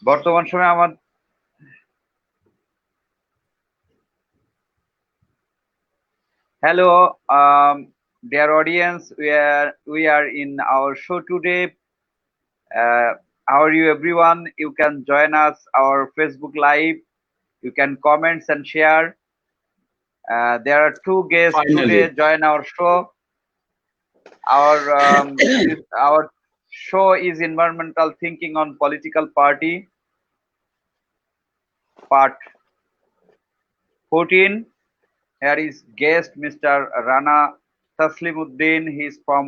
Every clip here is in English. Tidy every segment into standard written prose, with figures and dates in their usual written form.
বর্তমান সময়ে আমার hello, dear audience. We are in our show today. How are you, everyone? You can join us our Facebook Live. You can comments and share. There are two guests Finally. today join our show. Our show is environmental thinking on political party part 14. Here is guest Mr. Rana Taslimuddin. He is from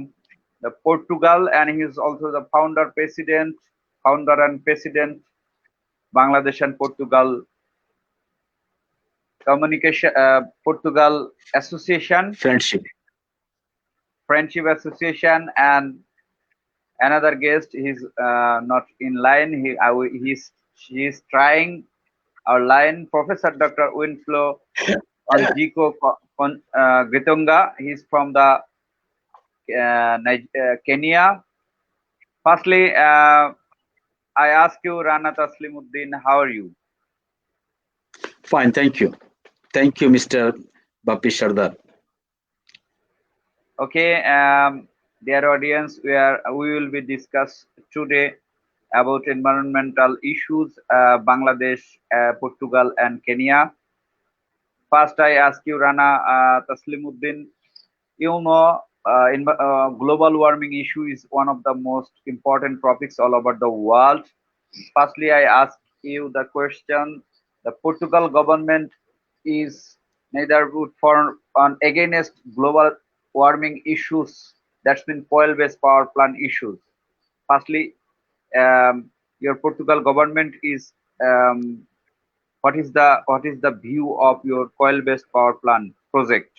the Portugal and he is also the founder and president Bangladesh and Portugal Communication Portugal Association Friendship Association, and another guest is not in line. He is trying our line. Professor Dr. Winflow Onjiko Gitonga. He is from the Kenya. Firstly, I ask you, Rana Taslimuddin, how are you? Fine, thank you. Thank you, Mr. Bappy Sarder. Okay, dear audience, we will be discuss today about environmental issues, Bangladesh, Portugal, and Kenya. First, I ask you, Rana Taslimuddin, you know, global warming issue is one of the most important topics all over the world. Firstly, I ask you the question: the Portugal government is neither good for against global warming issues. That's been oil-based power plant issues. Firstly, your Portugal government is what is the view of your oil-based power plant project?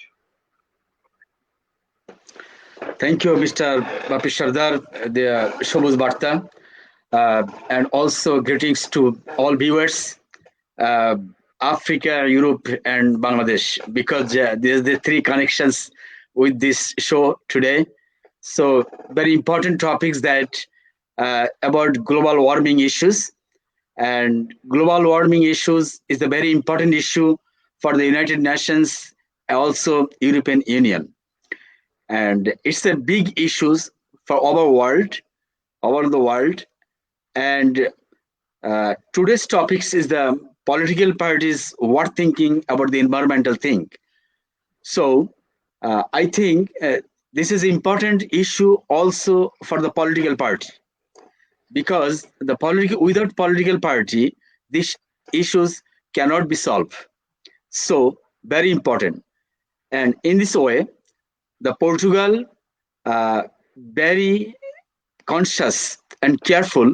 Thank you, Mr. Bappy Sarder, the Sobuj Barta, and also greetings to all viewers, Africa, Europe, and Bangladesh, because there's the three connections with this show today. So very important topics that about global warming issues, and global warming issues is a very important issue for the United Nations, also European Union. And it's a big issues for over the world. And today's topics is the political parties what thinking about the environmental thing. So I think this is important issue also for the political party, because without political party, these issues cannot be solved. So very important. And in this way, the Portugal very conscious and careful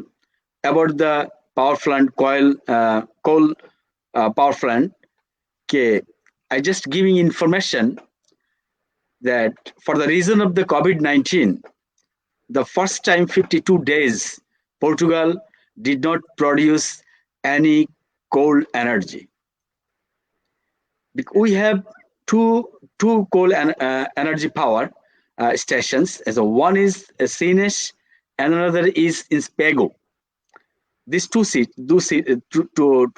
about the power plant coal power plant. Okay, I just giving information that for the reason of the COVID-19, the first time 52 days Portugal did not produce any coal energy. We have two coal energy power stations. As one is Sines and another is in Spego. These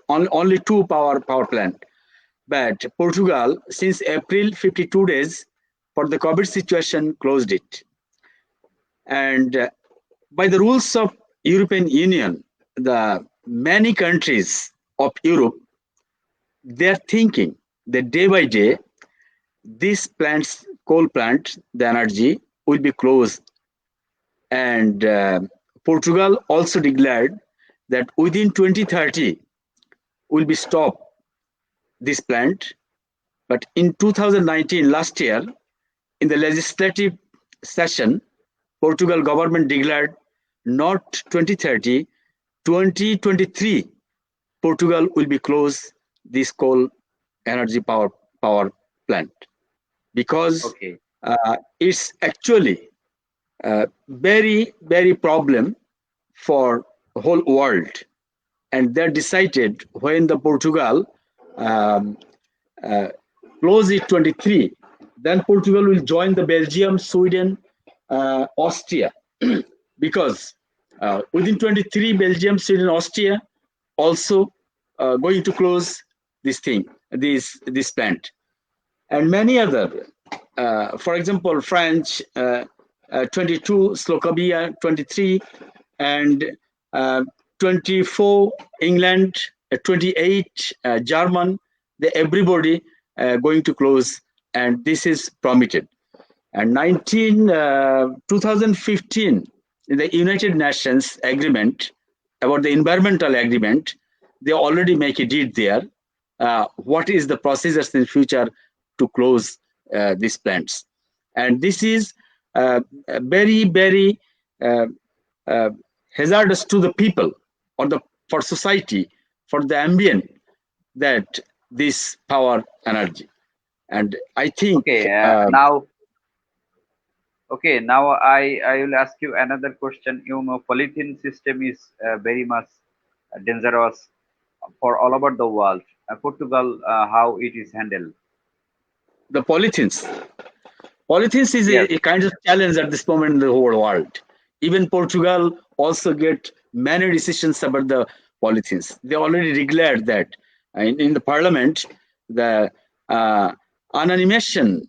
only two power plant. But Portugal, since April 52 days for the COVID situation, closed it. And by the rules of European Union, the many countries of Europe, they're thinking that day by day, these plants, coal plant, the energy will be closed. And Portugal also declared that within 2030 will be stopped this plant. But in 2019, last year, in the legislative session, Portugal government declared not 2030, 2023, Portugal will be closed this coal energy power plant, because Okay. It's actually very problem for the whole world. And they decided when the Portugal close it 23, then Portugal will join the Belgium, Sweden, Austria, because within 23, Belgium, Sweden, Austria also going to close this plant, and many other. For example, French 22, Slovakia 23, and 24 England, 28 German. Everybody going to close, and this is permitted. And 2015, in the United Nations agreement about the environmental agreement, they already make a deed there. What is the procedures in future to close these plants? And this is very, very hazardous to the people, or for society, for the ambient, that this power energy. And I think Okay, now I will ask you another question. You know, polythene system is very much dangerous for all over the world. Portugal, how it is handled? the polythenes is Yes. a kind of challenge at this moment in the whole world. Even Portugal also get many decisions about the polythenes. They already declared that in the parliament, the unanimation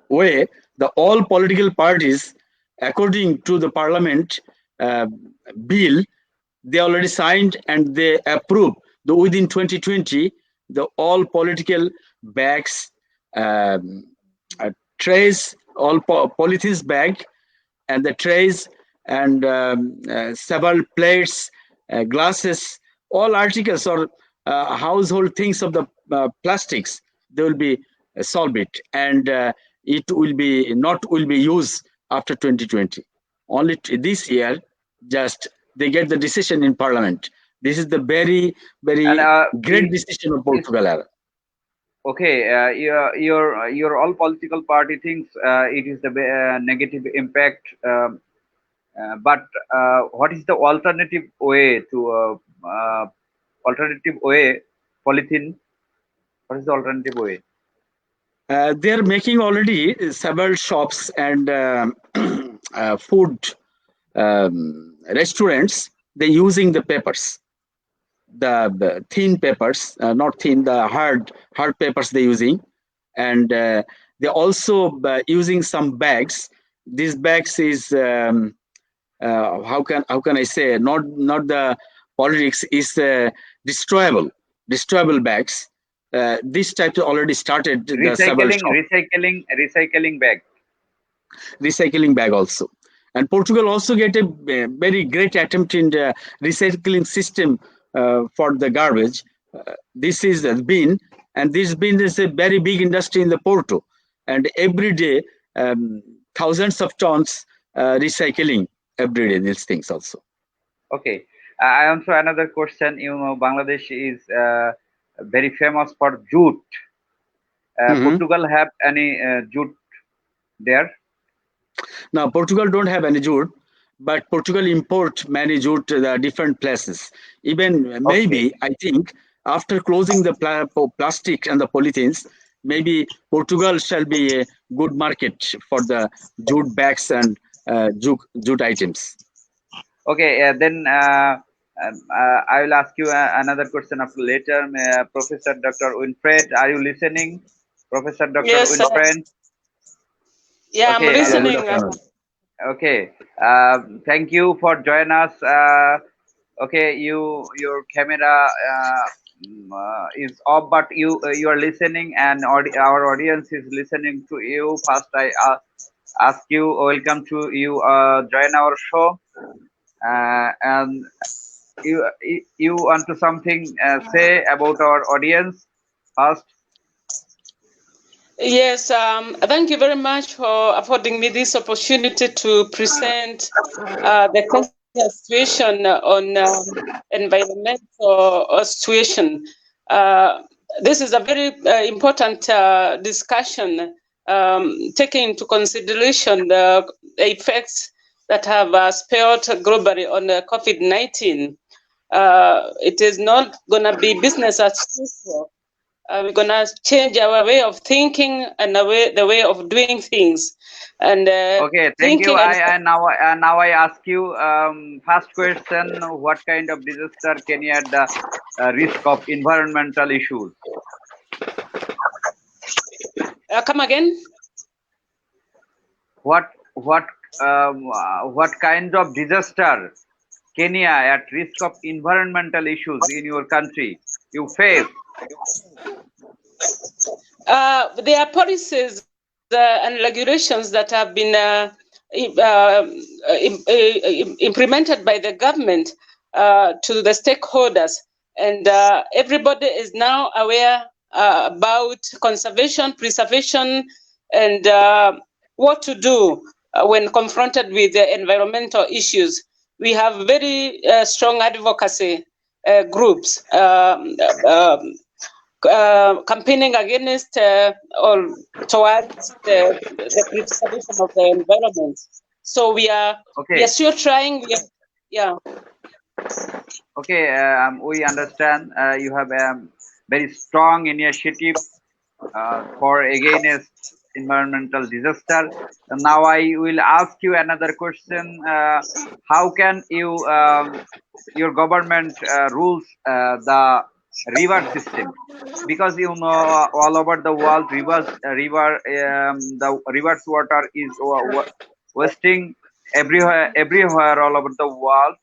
way, the all political parties, according to the parliament uh, bill, they already signed and they approved within 2020 the all political bags, trays, all polythenes bag, and the trays, and several plates, glasses, all articles or household things of the plastics, they will be solved it, and it will be not will be used after 2020. Only this year, just they get the decision in parliament. This is the very, And very great decision of is Portugal era. okay. Your all political party thinks it is the negative impact. But what is the alternative way to alternative way polythene? What is the alternative way? They're making already several shops and food restaurants. They're using the papers, the thin papers, not thin, the hard papers they're using, and they're also using some bags. These bags is how can I say, not the politics, is destroyable bags. This type already started the several shops. Recycling bag. Recycling bag also, and Portugal also get a very great attempt in the recycling system for the garbage. This is a bin, and this bin is a very big industry in the Porto, and every day thousands of tons recycling every day, these things also. Okay. I also another question. You know, Bangladesh is very famous for jute. Mhm. Portugal have any jute there? Now, Portugal don't have any jute, but Portugal import many jute to the different places. Even Okay. maybe, I think, after closing the plastic and the polythenes, maybe Portugal shall be a good market for the jute bags and jute items. Okay. Then I will ask you another question after later. Professor Dr. Winfred, are you listening? Professor Dr. Yes, sir. Winfred. Yeah, I'm Okay. Yeah, good listening. afternoon. Okay. Thank you for joining us. Okay, your camera is off, but you are listening, and our audience is listening to you. First, I ask you, welcome to you. Join our show, and you want to something say about our audience first? Yes, thank you very much for affording me this opportunity to present the current situation on environmental situation. This is a very important discussion, taking into consideration the effects that have spilled globally on COVID-19. It is not going to be business as usual. We're gonna change our way of thinking and the way of doing things. And Okay, thank you. thinking and Now I ask you first question: what kind of disaster can you at the risk of environmental issues? come again. What kind of disaster Kenya at risk of environmental issues in your country you face? There are policies and regulations that have been implemented by the government to the stakeholders, and everybody is now aware about conservation, preservation, and what to do when confronted with the environmental issues. We have very strong advocacy groups campaigning against or towards the preservation of the environment. So we are still trying. Yeah. Okay, we understand you have a very strong initiative for against environmental disaster. And now I will ask you another question: how can you your government rules the river system? Because you know all over the world, the river's water is wasting everywhere all over the world.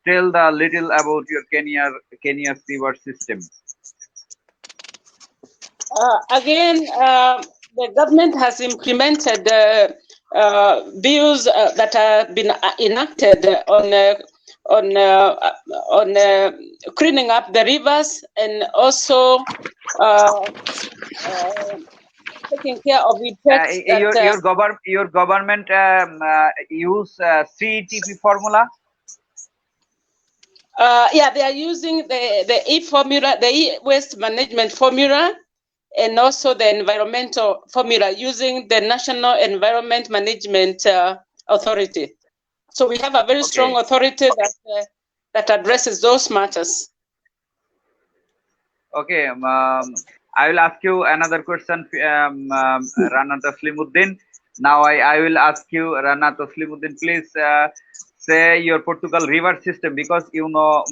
Tell the little about your Kenya's river system. Again, the government has implemented bills that have been enacted on cleaning up the rivers, and also taking care of effects your government use CETP formula. Yeah, they are using the E formula, the E-waste management formula, and also the environmental formula using the National Environment Management Authority. So we have a very strong authority that addresses those matters. Okay, I will ask you another question, Rana Taslimuddin. Now I will ask you, Rana Taslimuddin, please say your Portugal river system, because you know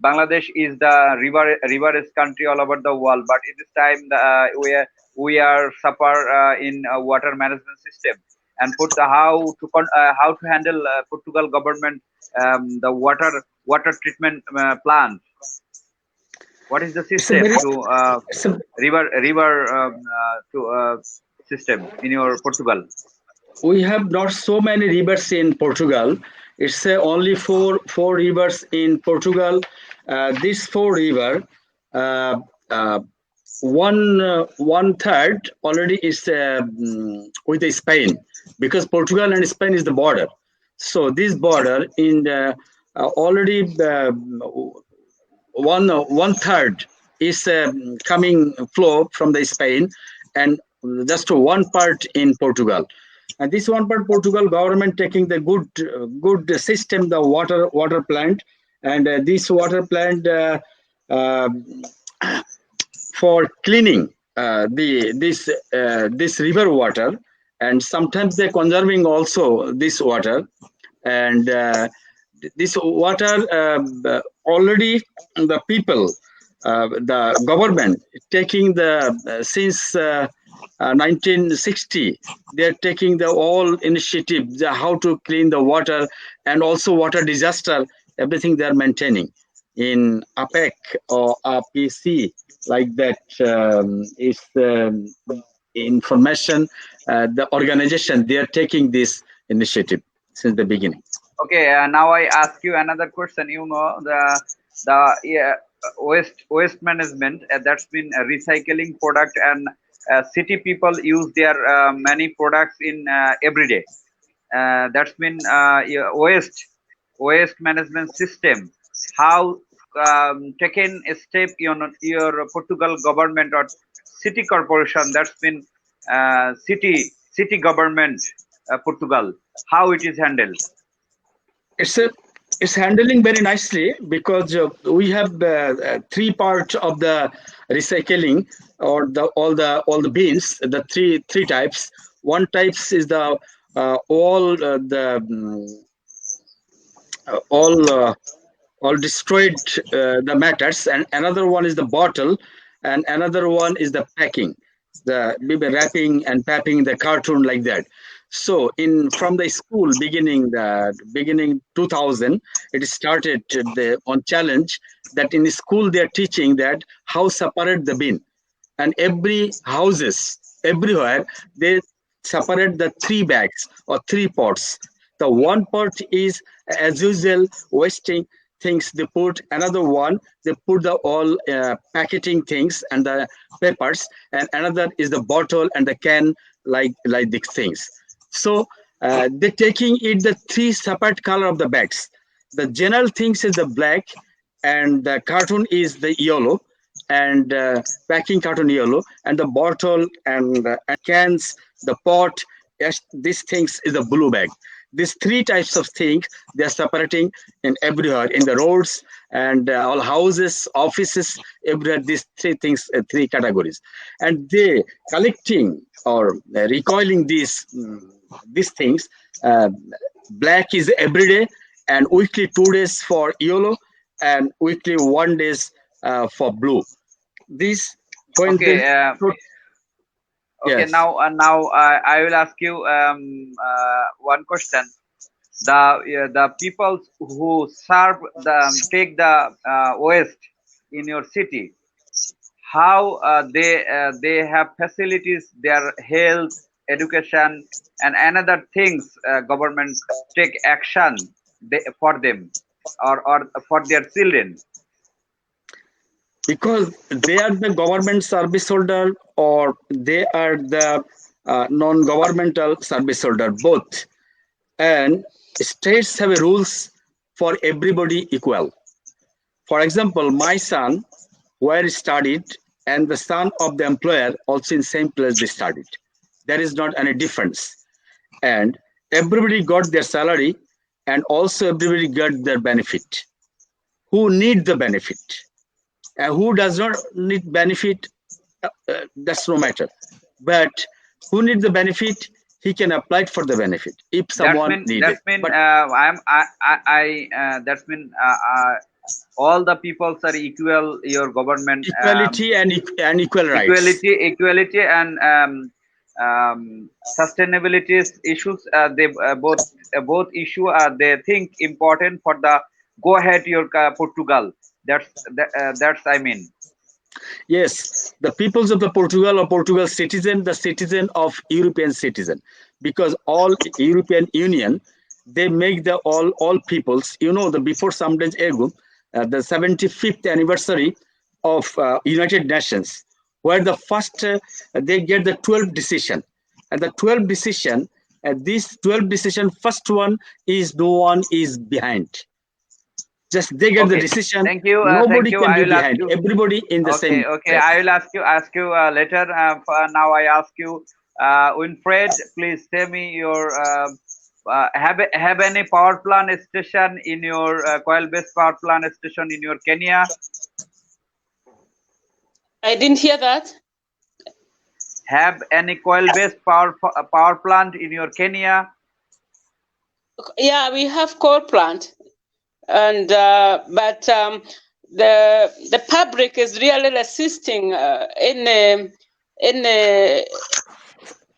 Bangladesh is the riverless country all over the world, but at this time we are suffer in water management system, and how to handle Portugal government the water treatment plant. What is the system to river system in your Portugal? We have not so many rivers in Portugal. It's only four rivers in Portugal. These four rivers, one third already is with Spain, because Portugal and Spain is the border. So this border in already one third is coming flow from the Spain, and just one part in Portugal. And this one part, Portugal government taking the good system, the water plant, and this water plant for cleaning this river water, and sometimes they're conserving also this water, and this water already the people, the government taking the since 1960, they're taking the all initiative how to clean the water, and also water disaster, everything they're maintaining in APEC or APC, like that is information. The organization, they are taking this initiative since the beginning. Okay, now I ask you another question. You know the waste management, that's been a recycling product, and city people use their many products in every day. That's been waste management system. How taken a step your Portugal government or city corporation, that's been city government Portugal, how it is handled? It's a It's handling very nicely because we have three parts of the recycling or the all the bins. The three types. One types is the all the all all destroyed the matters, and another one is the bottle, and another one is the packing, the maybe wrapping and packing the cartoon like that. So in from the school beginning 2000, it started the on challenge that in the school they are teaching that how separate the bin, and every houses everywhere they separate the three bags or three pots. The one pot is as usual wasting things, they put another one, they put the all packaging things and the papers, and another is the bottle and the can, like these things. So they're taking it the three separate color of the bags. The general things is the black, and the cartoon is the yellow, and packing carton yellow, and the bottle and cans, the pot, yes, these things is a blue bag. These three types of things they are separating in everywhere in the roads and all houses, offices, everywhere. These three things, three categories, and they collecting or recoiling these things. Uh, Black is every day, and weekly 2 days for yellow, and weekly 1 days for blue. This when they Okay. Okay. yes, Now I will ask you one question. The people who serve take the waste in your city, how they have facilities, their health, education, and another things, government take action for them, or for their children. because they are the government service holder or they are the non-governmental service holder both, and states have rules for everybody equal. For example, my son where he studied and the son of the employer also in same place they studied. There is not any difference, and everybody got their salary, and also everybody got their benefit. Who need the benefit and who does not need benefit, that's no matter. But who need the benefit, he can apply for the benefit if someone needed. That's mean But that's mean all the peoples are equal. Your government equality and equal rights. equality and sustainability issues. They both issue. They think important for the go ahead your Portugal. That's I mean. Yes, the peoples of the Portugal or Portugal citizen, the citizen of European citizen, because all European Union, they make the all peoples. You know, the before some days ago, the 75th anniversary of United Nations, where the first they get the 12th decision, and the 12th decision, this 12th decision, first one is no one is behind. Just they get the Okay. decision. Thank Nobody you. can I be will ask behind. you. Everybody in the Okay, same okay. track. I will ask you later. Now I ask you, Winfred, please tell me your have any power plant station in your coil-based power plant station in your Kenya? I didn't hear that. Have any coil-based power plant in your Kenya? Yeah, we have coal plant, and but the public is really assisting in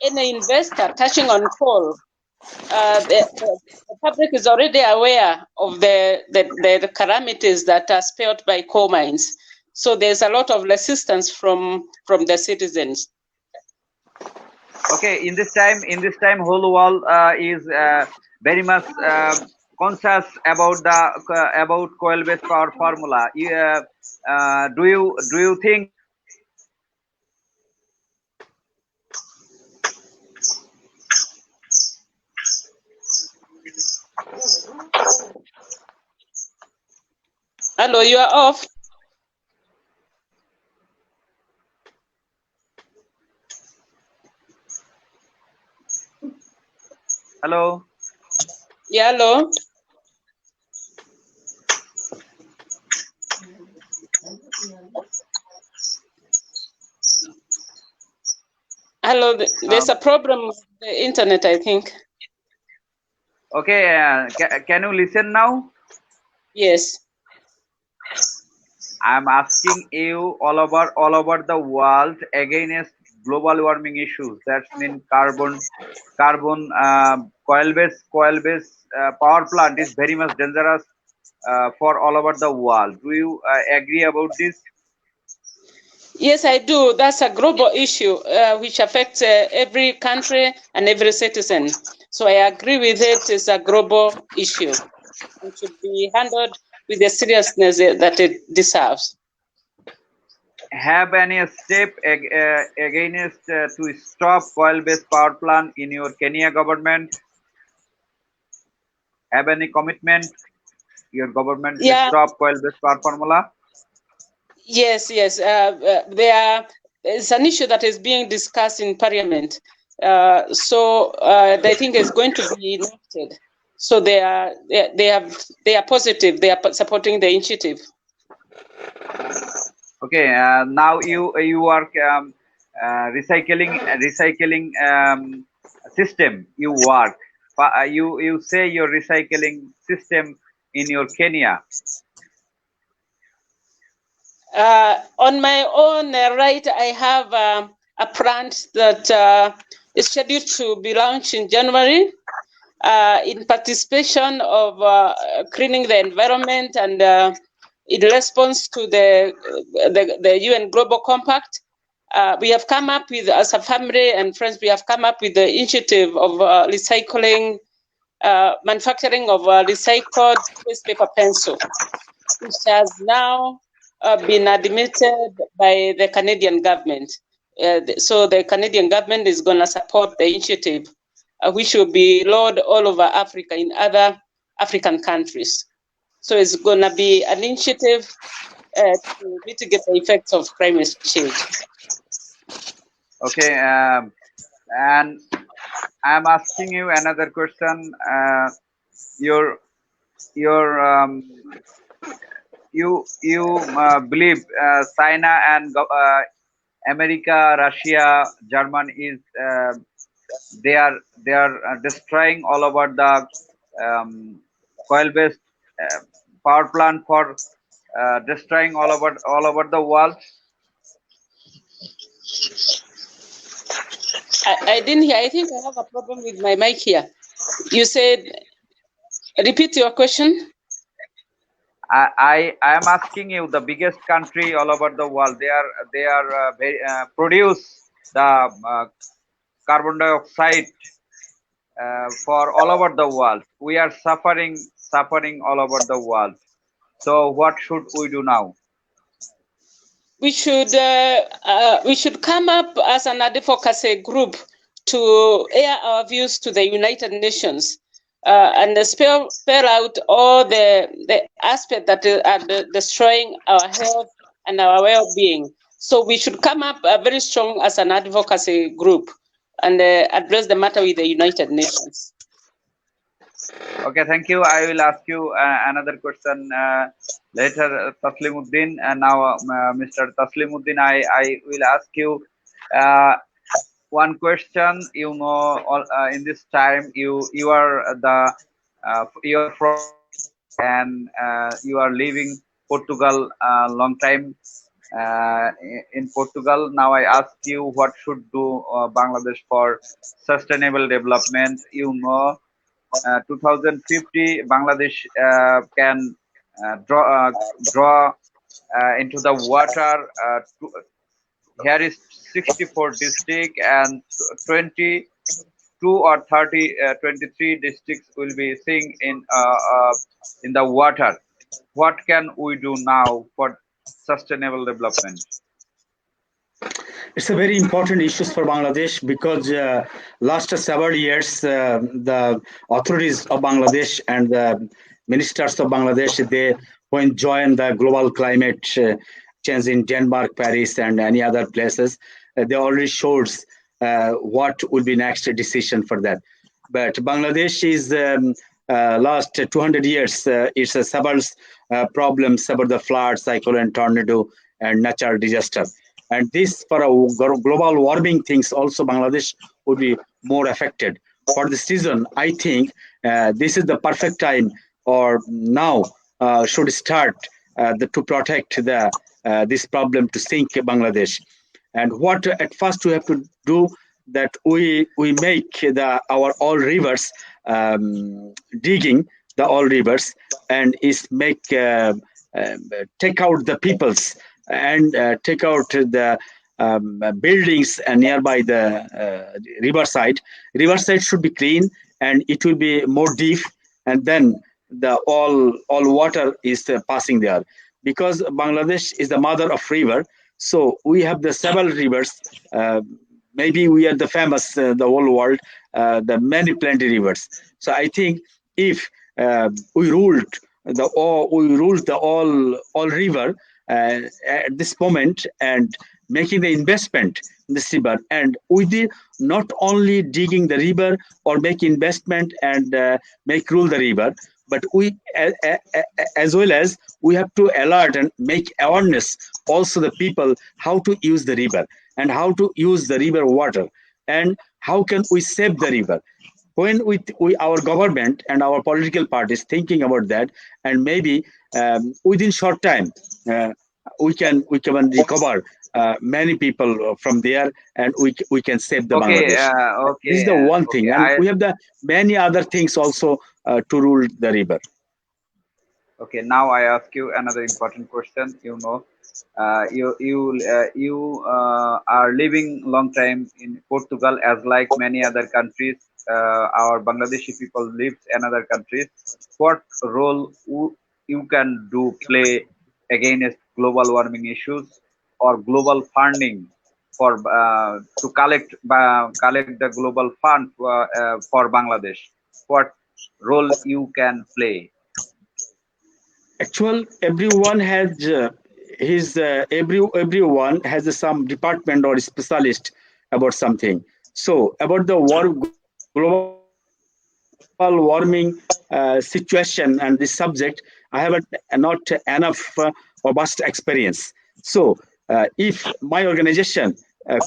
any investor touching on coal. The public is already aware of the calamities that are spelled by coal mines. So there's a lot of resistance from the citizens. Okay, in this time, whole world is very much conscious about the about coil-based power formula. Do you think Hello, you are off. hello? Yeah, hello. Hello, there's a problem with the internet, I think. Okay, can you listen now? Yes. I'm asking you all over the world against global warming issues. That means carbon coal-based power plant is very much dangerous for all over the world. Do you agree about this? Yes, I do. That's a global issue which affects every country and every citizen. So I agree with it. It's a global issue. It should be handled with the seriousness that it deserves. Have any step against to stop coal-based power plant in your Kenya government? Have any commitment your government to stop coal-based power formula? Yes. It's an issue that is being discussed in Parliament. So I think it's going to be enacted. So they are positive. They are supporting the initiative. Okay. Now you work recycling system. You work. You say your recycling system in your Kenya. On my own right, I have a plant that is scheduled to be launched in January in participation of cleaning the environment and in response to the UN Global Compact. We have come up with, as a family and friends, we have come up with the initiative of recycling, manufacturing of recycled waste paper pencil, which has now been admitted by the Canadian government. So the Canadian government is going to support the initiative, which will be rolled all over Africa in other African countries. So it's going to be an initiative to mitigate the effects of climate change. Okay, and I'm asking you another question. You believe China and America, Russia, Germany is they are destroying all over the coal-based power plant for destroying all over the world. I didn't hear. I think I have a problem with my mic here. You said, repeat your question. I am asking you, the biggest country all over the world, they are produce the carbon dioxide for all over the world. We are suffering all over the world. So what should we do now? We should come up as an advocacy group to air our views to the United Nations and spell out all the aspects that are destroying our health and our well-being. So we should come up very strong as an advocacy group and address the matter with the United Nations. Okay, thank you. I will ask you another question later, Taslimuddin. And now, Mr. Taslimuddin, I will ask you one question. You know, in this time, you are you are from and you are living Portugal long time in Portugal. Now I ask you, what should do Bangladesh for sustainable development? You know, 2050 Bangladesh can draw into the water. Here is 64 district and 22 or 23 districts will be seeing in the water. What can we do now for sustainable development? It's a very important issue for Bangladesh because last several years, the authorities of Bangladesh and the ministers of Bangladesh, they when join the global climate change in Denmark, Paris, and any other places, they already shows what will be next decision for that. But Bangladesh is last 200 years, it's several problems about the flood, cyclone, and tornado and natural disaster. And this for a global warming things also Bangladesh would be more affected. For this reason, I think this is the perfect time or now should start to protect the this problem to sink Bangladesh. And what at first we have to do that we make the our all rivers digging the all rivers and is make take out the peoples and take out the buildings nearby the riverside. Riverside should be clean and it will be more deep, and then the all water is passing there because Bangladesh is the mother of river. So we have the several rivers. Maybe we are the famous the whole world, the many plenty rivers. So I think if we ruled the all river at this moment and making the investment in this river, and with the not only digging the river or make investment and make rule the river, but we as well as we have to alert and make awareness also the people how to use the river and how to use the river water and how can we save the river. When our government and our political parties thinking about that, and maybe within short time uh, we can recover many people from there, and we can save the Okay, Bangladesh. This is the one thing, okay. and we have the many other things also to rule the river. Okay, now I ask you another important question. You know, you are living long time in Portugal, as like many other countries. Our Bangladeshi people live in other countries. What role you can do play against global warming issues or global funding for collect the global fund for Bangladesh? What role you can play? Actual, everyone has his everyone has some department or specialist about something. So about the global warming situation and this subject, I have not enough or vast experience. So if my organization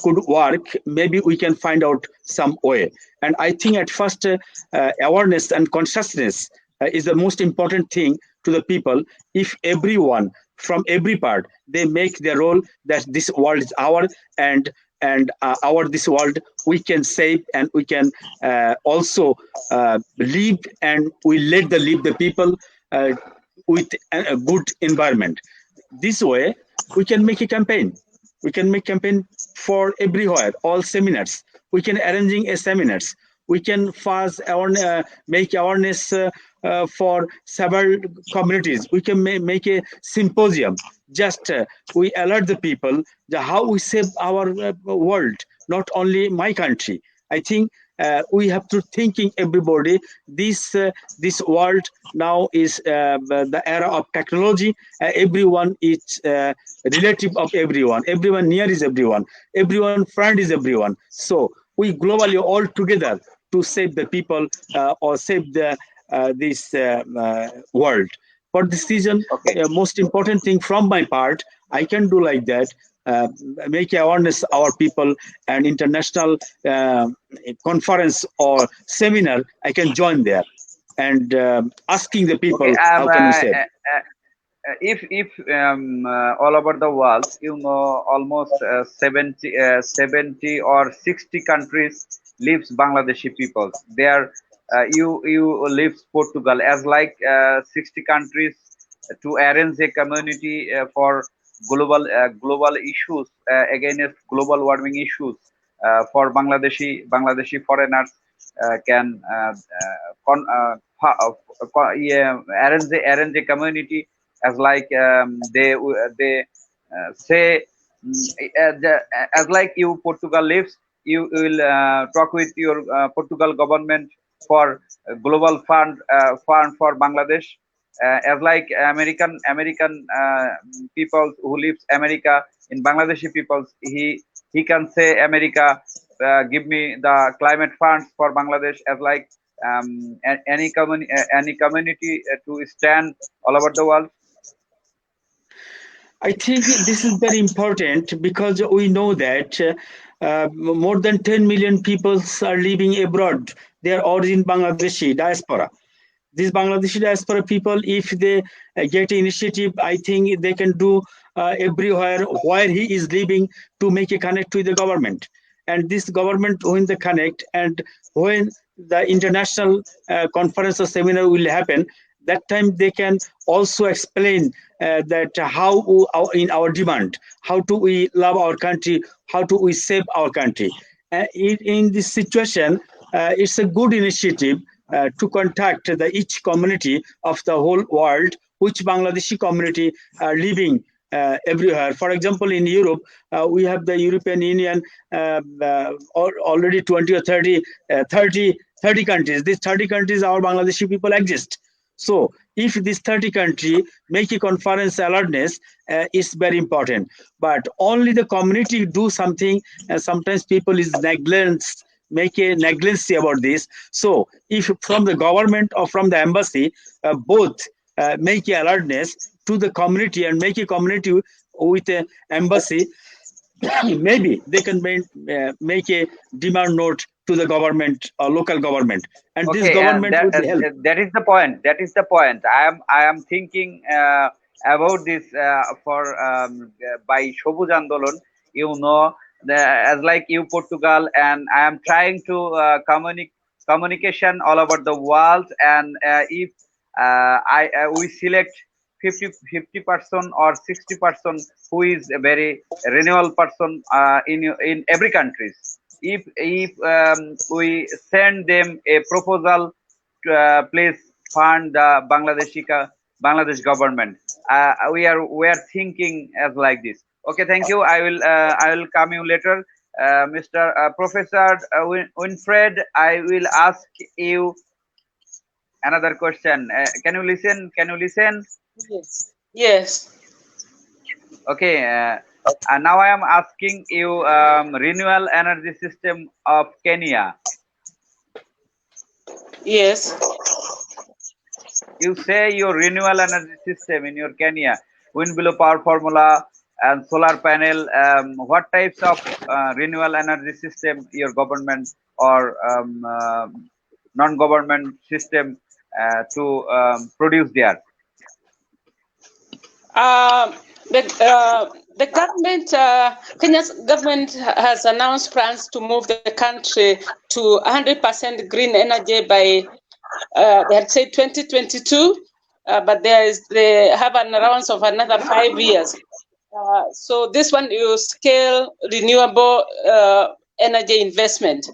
could work, maybe we can find out some way. And I think at first awareness and consciousness is the most important thing to the people. If everyone from every part they make their role that this world is our, and our this world we can save, and we can also live, and we let the live the people uh, with a good environment. This way we can make a campaign. We can make campaign for everywhere, all seminars. We can arranging a seminars. We can fast make awareness for several communities. We can make a symposium. Just we alert the people the how we save our world, not only my country. I think we have to thinking everybody. This world now is the era of technology. Everyone is relative of everyone. Everyone near is everyone. Everyone friend is everyone. So we globally all together to save the people or save the this world. For this reason, Okay. most important thing from my part, I can do like that. Uh, Make awareness our people, and international conference or seminar I can join there, and asking the Okay. people how can we save. If all over the world, you know, almost 70 or 60 countries lives Bangladeshi people. There, you lives Portugal as like 60 countries to arrange a community for global issues against global warming issues for Bangladeshi foreigners can yeah, arrange a community as like they say as like you Portugal lives, you will talk with your Portugal government for global fund for Bangladesh, as like American people who lives America in Bangladeshi people, he can say America, give me the climate funds for Bangladesh, as like any community to stand all over the world. I think this is very important because we know that more than 10 million people are living abroad. They are all in Bangladeshi diaspora. These Bangladeshi diaspora people, if they get initiative, I think they can do everywhere where he is living to make a connect with the government. And this government, when they connect and when the international conference or seminar will happen, that time they can also explain that how in our demand, how do we love our country, how do we save our country. In this situation, it's a good initiative to contact each community of the whole world, which Bangladeshi community are living everywhere. For example, in Europe, we have the European Union already 20 or 30 countries. These 30 countries, our Bangladeshi people exist. So if this 30 country make a conference alertness is very important, but only the community do something, and sometimes people is negligence, make a negligence about this. So if from the government or from the embassy, both make a alertness to the community and make a community with an embassy, maybe they can make a demand note to the government or local government, and this Okay, government will help. that is the point. That is the point. I am thinking about this for by Sobuj Andolon. You know, as like you Portugal, and I am trying to communication all over the world. And if I we select 50% or 60% who is a very renewal person in every countries. If we send them a proposal to please fund the Bangladesh government, we are thinking as like this. Okay, thank you. I will come you later, Mr. Professor Winfred. I will ask you another question. Can you listen? Can you listen? Yes. Yes. Okay. And now I am asking you renewable energy system of Kenya. Yes. You say your renewable energy system in your Kenya, wind below power formula and solar panel. What types of renewable energy system your government or non-government system to produce there? The government, Kenya's government has announced plans to move the country to 100% green energy by, they had said 2022, but they have an allowance of another 5 years. So this one, you scale renewable energy investment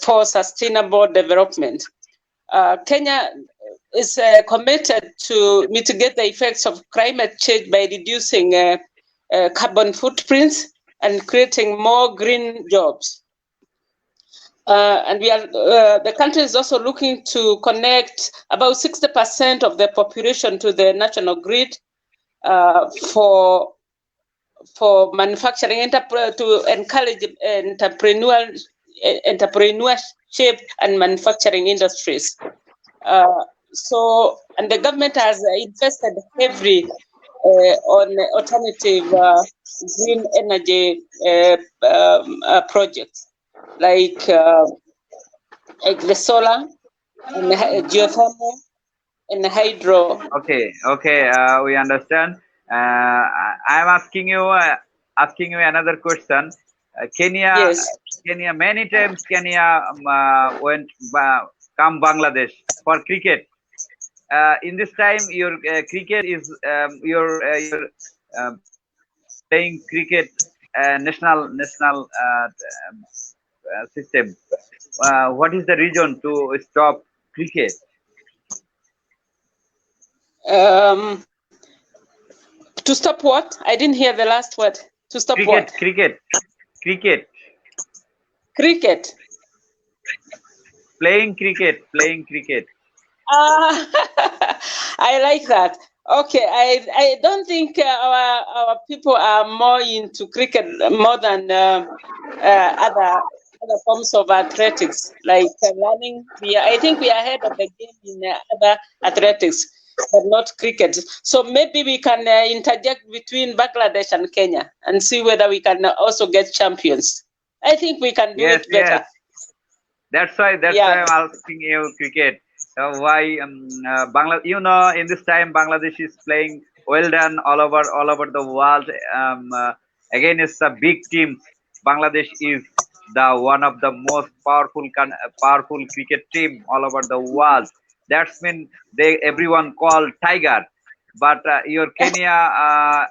for sustainable development. Kenya is committed to mitigate the effects of climate change by reducing carbon footprints and creating more green jobs. And the country is also looking to connect about 60% of the population to the national grid for manufacturing, to encourage entrepreneurship and manufacturing industries. And the government has invested heavily on alternative green energy projects like the solar and geothermal and hydro. Okay, we understand. I am asking you another question. Kenya, Yes. Kenya, many times Kenya went come Bangladesh for cricket. In this time, your cricket is your playing cricket national system. What is the reason to stop cricket? To stop what? I didn't hear the last word. To stop cricket, what? Cricket. Playing cricket. I like that. Okay, I don't think our people are more into cricket more than other forms of athletics, like running. I think we are ahead of the game in other athletics. but not cricket. So maybe we can interject between Bangladesh and Kenya and see whether we can also get champions. I think we can do it better. Yes. That's why I'm asking you cricket. Why Bangladesh? You know, in this time Bangladesh is playing well done all over the world. Against the big teams, Bangladesh is the one of the most powerful cricket team all over the world. That's mean everyone call Tiger, but your Kenya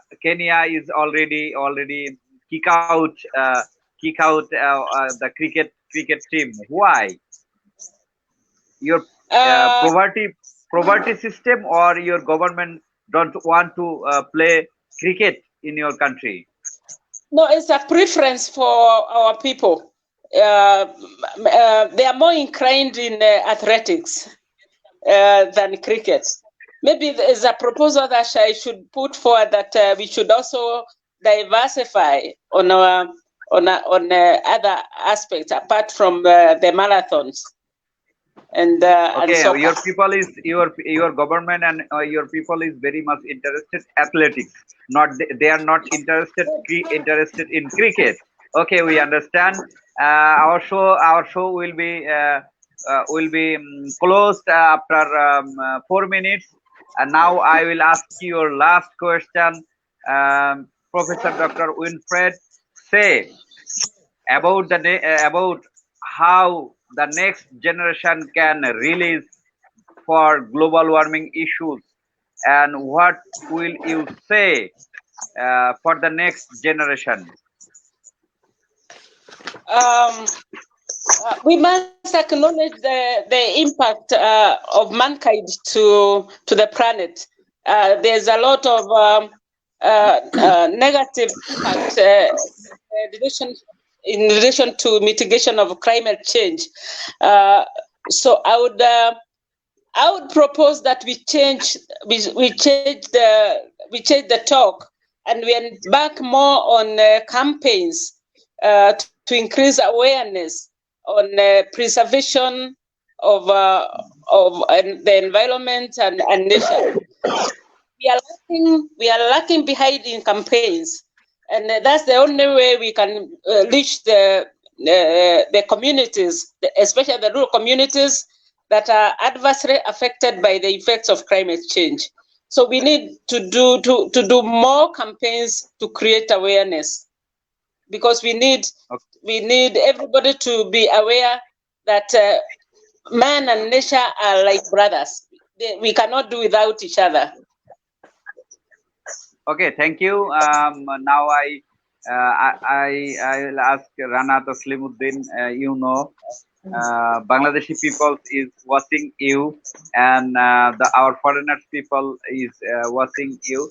is already kick out the cricket team. Why? Your poverty system or your government don't want to play cricket in your country? No, it's a preference for our people. They are more inclined in athletics than cricket. Maybe there's a proposal that I should put forward that we should also diversify on other aspects apart from the marathons. And okay, and your people is your government and your people is very much interested athletics. They are not interested in cricket. Okay, we understand. Our show will be closed after 4 minutes. And now I will ask you your last question, Professor Dr. Winfred. Say about about how the next generation can release for global warming issues, and what will you say for the next generation? We must acknowledge the impact of mankind to the planet. There's a lot of negative impact in relation to mitigation of climate change. So I would propose that we change the talk, and we embark more on campaigns to increase awareness on preservation of the environment and nature. We are lacking behind in campaigns, and that's the only way we can reach the communities, especially the rural communities that are adversely affected by the effects of climate change. So we need to do more campaigns to create awareness, because we need everybody to be aware that man and nature are like brothers. We cannot do without each other. Okay, thank you. Now I will ask Rana Taslimuddin. You know, Bangladeshi people is watching you, and our foreigners people is watching you,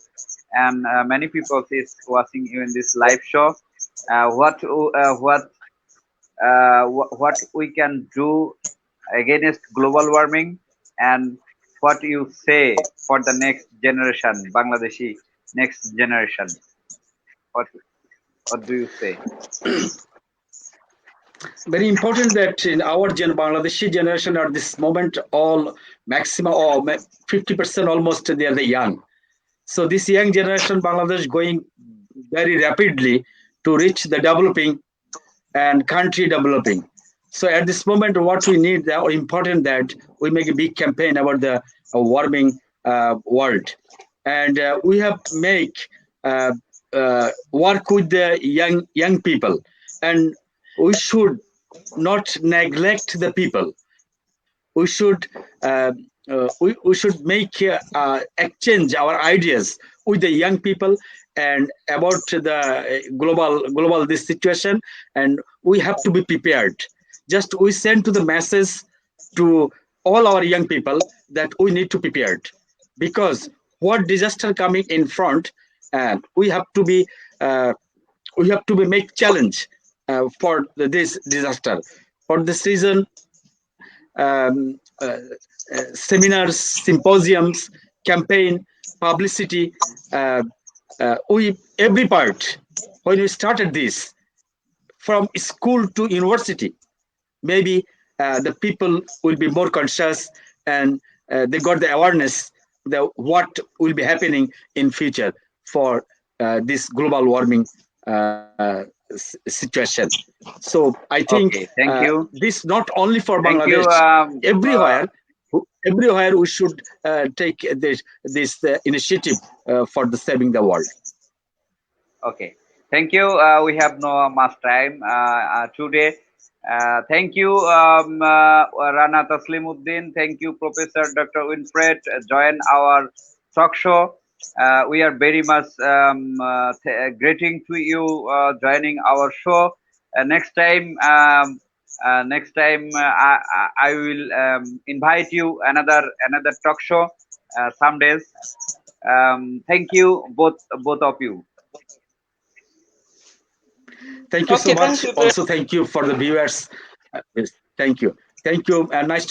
and many people is watching you in this live show. What we can do against global warming, and what you say for the next generation, Bangladeshi next generation? What do you say? Very important that in our Bangladeshi generation at this moment, all maximum or 50% almost they are the young. So this young generation Bangladesh going very rapidly to reach the developing and country developing. So at this moment, what we need, important that we make a big campaign about the warming world, and we have make work with the young people, and we should not neglect the people. We should we should make exchange our ideas with the young people and about the global this situation, and we have to be prepared. Just we send to the masses to all our young people that we need to be prepared, because what disaster coming in front, and we have to be make challenge for this disaster. For this reason, seminars, symposiums, campaign, publicity, every part. When we started this, from school to university, maybe the people will be more conscious, and they got the awareness what will be happening in future for this global warming situation. So I think Okay, thank you. this not only for Thank you. Bangladesh, everywhere we should take this initiative for the saving the world. Okay, thank you. We have no much time today. Thank you, Rana Taslimuddin. Thank you, Professor Dr. Winfred. Join our talk show. We are very much greeting to you joining our show. Next time I will invite you another talk show some days. Thank you both of you. Thank you so Okay, much. thank you. Also, thank you for the viewers. Yes, thank you. Thank you. And nice to